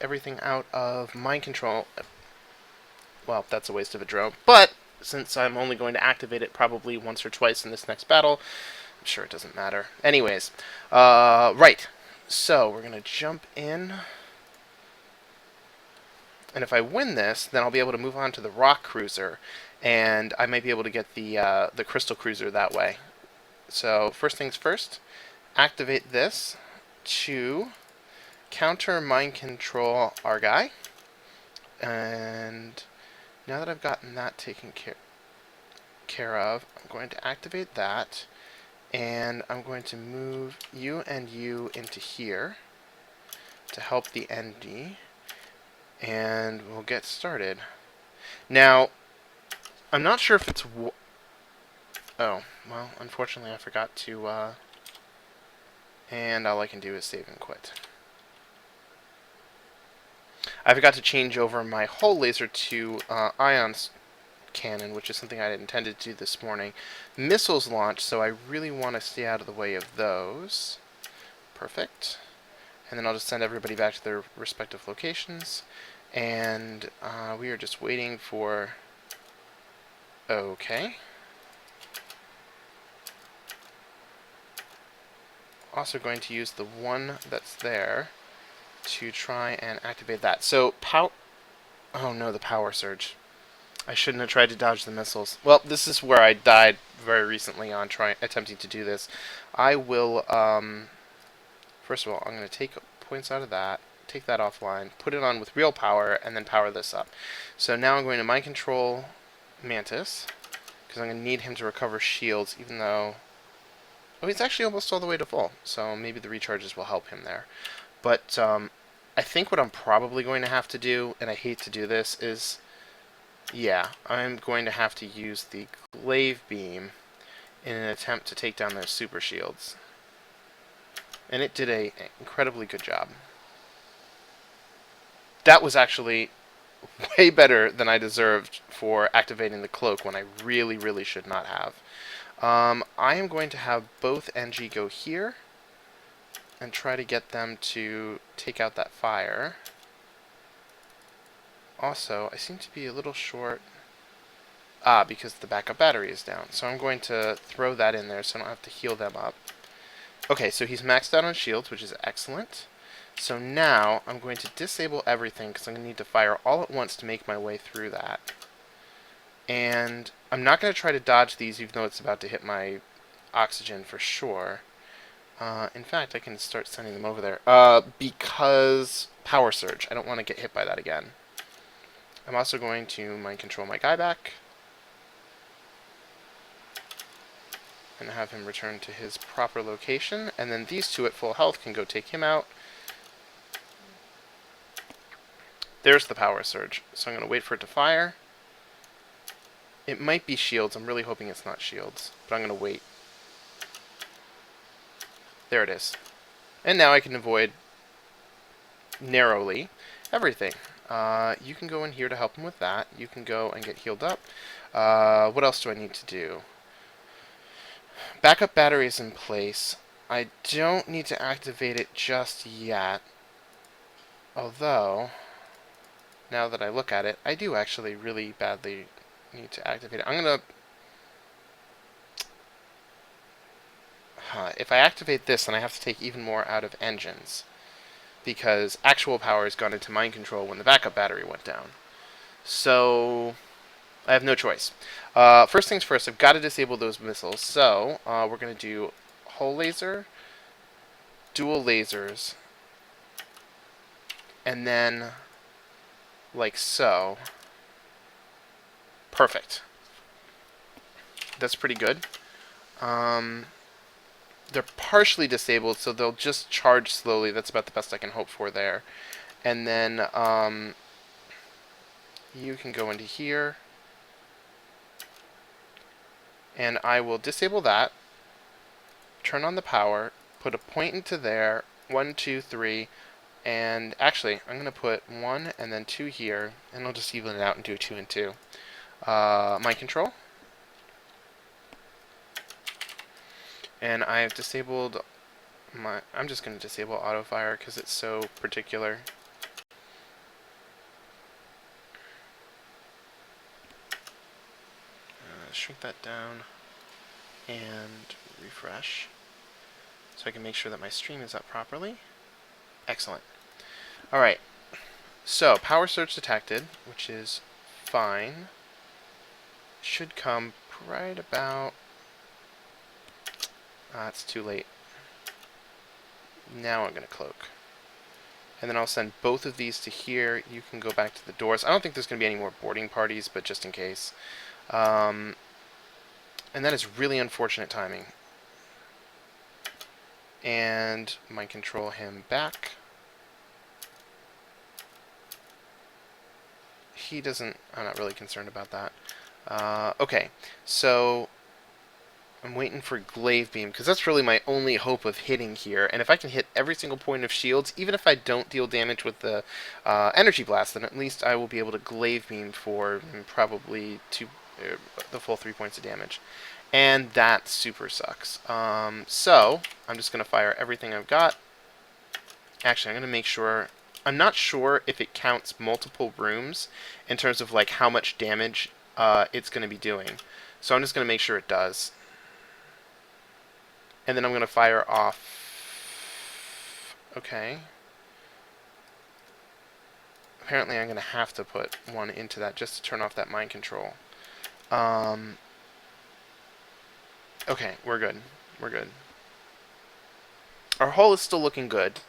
everything out of mind control. Well, that's a waste of a drone, but since I'm only going to activate it probably once or twice in this next battle, I'm sure it doesn't matter. Anyways, right. So we're gonna jump in, and if I win this, then I'll be able to move on to the rock cruiser, and I might be able to get the crystal cruiser that way. So first things first, activate this to counter mind control our guy, and now that I've gotten that taken care of, I'm going to activate that, and I'm going to move you and you into here to help the ND, and we'll get started. Now, I'm not sure if it's... Oh, well, unfortunately I forgot to, and all I can do is save and quit. I forgot to change over my hull laser to ion cannon, which is something I had intended to do this morning. Missiles launch, so I really want to stay out of the way of those. Perfect. And then I'll just send everybody back to their respective locations. And we are just waiting for... Okay. Also going to use the one that's there to try and activate that. So, oh no, the power surge. I shouldn't have tried to dodge the missiles. Well, this is where I died very recently on attempting to do this. I will, first of all, I'm going to take points out of that, take that offline, put it on with real power, and then power this up. So now I'm going to mind control Mantis, because I'm going to need him to recover shields, even though... Oh, he's actually almost all the way to full, so maybe the recharges will help him there. But I think what I'm probably going to have to do, and I hate to do this, is... Yeah, I'm going to have to use the glaive beam in an attempt to take down those super shields. And it did an incredibly good job. That was actually way better than I deserved for activating the cloak when I really, really should not have. I am going to have both NG go here and try to get them to take out that fire. Also, I seem to be a little short... because the backup battery is down. So I'm going to throw that in there so I don't have to heal them up. Okay, so he's maxed out on shields, which is excellent. So now I'm going to disable everything because I'm going to need to fire all at once to make my way through that. And I'm not going to try to dodge these even though it's about to hit my oxygen for sure. In fact, I can start sending them over there. Because power surge. I don't want to get hit by that again. I'm also going to mind control my guy back and have him return to his proper location, and then these two at full health can go take him out. There's the power surge, so I'm going to wait for it to fire. It might be shields, I'm really hoping it's not shields, but I'm going to wait. There it is. And now I can avoid, narrowly, everything. You can go in here to help him with that. You can go and get healed up. What else do I need to do? Backup battery is in place. I don't need to activate it just yet. Although, now that I look at it, I do actually really badly need to activate it. I'm going to... if I activate this, then I have to take even more out of engines, because actual power has gone into mind control when the backup battery went down. So I have no choice. First things first, I've got to disable those missiles. So we're going to do hull laser, dual lasers, and then like so. Perfect. That's pretty good. They're partially disabled, so they'll just charge slowly. That's about the best I can hope for there. And then you can go into here, and I will disable that, turn on the power, put a point into there, 1, 2, 3, and actually, I'm going to put 1 and then 2 here, and I'll just even it out and do 2 and 2. Mind control. And I've disabled my... I'm just going to disable auto fire because it's so particular. shrink that down and refresh so I can make sure that my stream is up properly. Excellent. Alright, so power surge detected, which is fine. Should come right about... it's too late. Now I'm going to cloak. And then I'll send both of these to here. You can go back to the doors. I don't think there's going to be any more boarding parties, but just in case. And that is really unfortunate timing. And mind control him back. He doesn't... I'm not really concerned about that. Okay, so I'm waiting for Glaive Beam, because that's really my only hope of hitting here. And if I can hit every single point of shields, even if I don't deal damage with the Energy Blast, then at least I will be able to Glaive Beam for probably the full 3 points of damage. And that super sucks. So I'm just going to fire everything I've got. Actually, I'm going to make sure... I'm not sure if it counts multiple rooms in terms of like how much damage it's going to be doing. So I'm just going to make sure it does. And then I'm going to fire off... Okay. Apparently I'm going to have to put one into that just to turn off that mind control. Okay, we're good. We're good. Our hull is still looking good.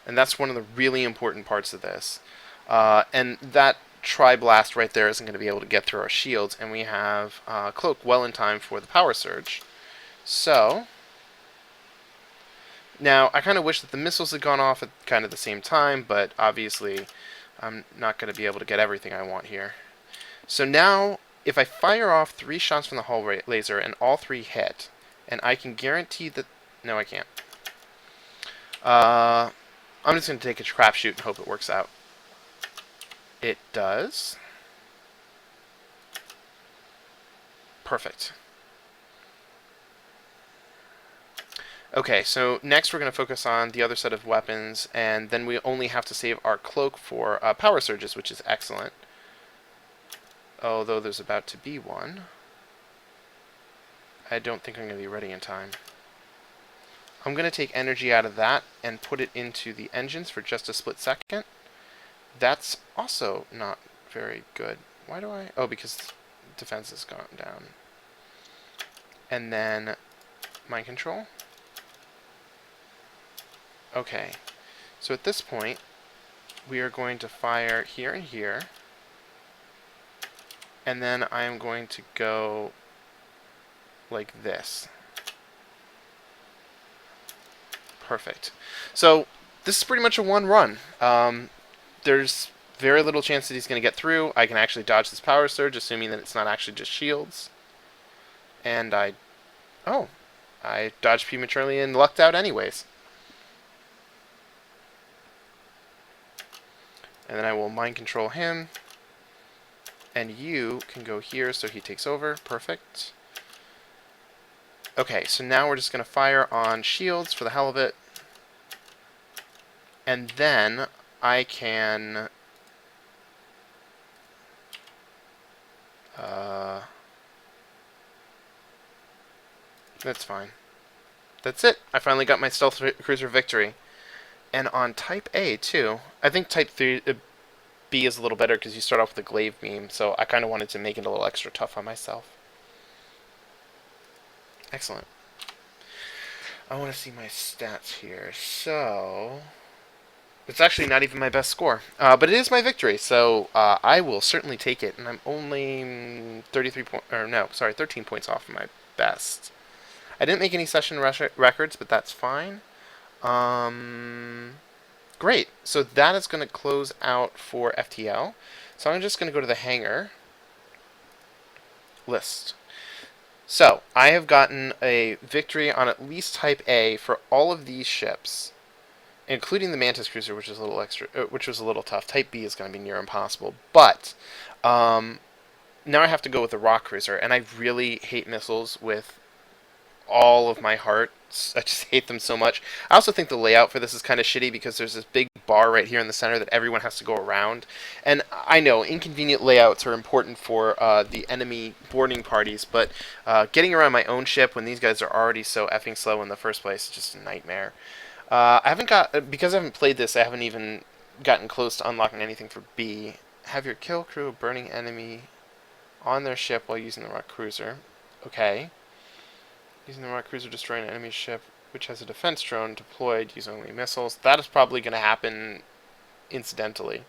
And that's one of the really important parts of this. And that Tri-Blast right there isn't going to be able to get through our shields. And we have Cloak well in time for the Power Surge. So... Now, I kind of wish that the missiles had gone off at kind of the same time, but obviously I'm not going to be able to get everything I want here. So now, if I fire off 3 shots from the hull laser and all 3 hit, and I can guarantee that... No, I can't. I'm just going to take a crapshoot and hope it works out. It does. Perfect. Okay, so next we're going to focus on the other set of weapons, and then we only have to save our cloak for power surges, which is excellent. Although there's about to be one. I don't think I'm going to be ready in time. I'm going to take energy out of that and put it into the engines for just a split second. That's also not very good. Why do I... Oh, because defense has gone down. And then mind control. Okay, so at this point, we are going to fire here and here. And then I am going to go like this. Perfect. So this is pretty much a one run. There's very little chance that he's going to get through. I can actually dodge this power surge, assuming that it's not actually just shields. And I dodged prematurely and lucked out anyways. And then I will mind control him. And you can go here so he takes over. Perfect. Okay, so now we're just going to fire on shields for the hell of it. And then I can... that's fine. That's it. I finally got my stealth cruiser victory. And on Type A, too. I think Type B is a little better because you start off with a glaive beam, so I kind of wanted to make it a little extra tough on myself. Excellent. I want to see my stats here. So... it's actually not even my best score. But it is my victory, so I will certainly take it. And I'm only 13 points off my best. I didn't make any session records, but that's fine. Great. So that is going to close out for FTL. So I'm just going to go to the hangar list. So I have gotten a victory on at least Type A for all of these ships, including the Mantis Cruiser, which is a little which was a little tough. Type B is going to be near impossible. But now I have to go with the Rock Cruiser, and I really hate missiles with all of my heart. I just hate them so much. I also think the layout for this is kind of shitty because there's this big bar right here in the center that everyone has to go around. And I know inconvenient layouts are important for the enemy boarding parties, but getting around my own ship when these guys are already so effing slow in the first place is just a nightmare. I haven't got because I haven't played this. I haven't even gotten close to unlocking anything for B. Have your kill crew of burning enemy on their ship while using the rock cruiser. Okay. Using the rock cruiser, destroy an enemy ship which has a defense drone deployed. Use only missiles. That is probably going to happen incidentally.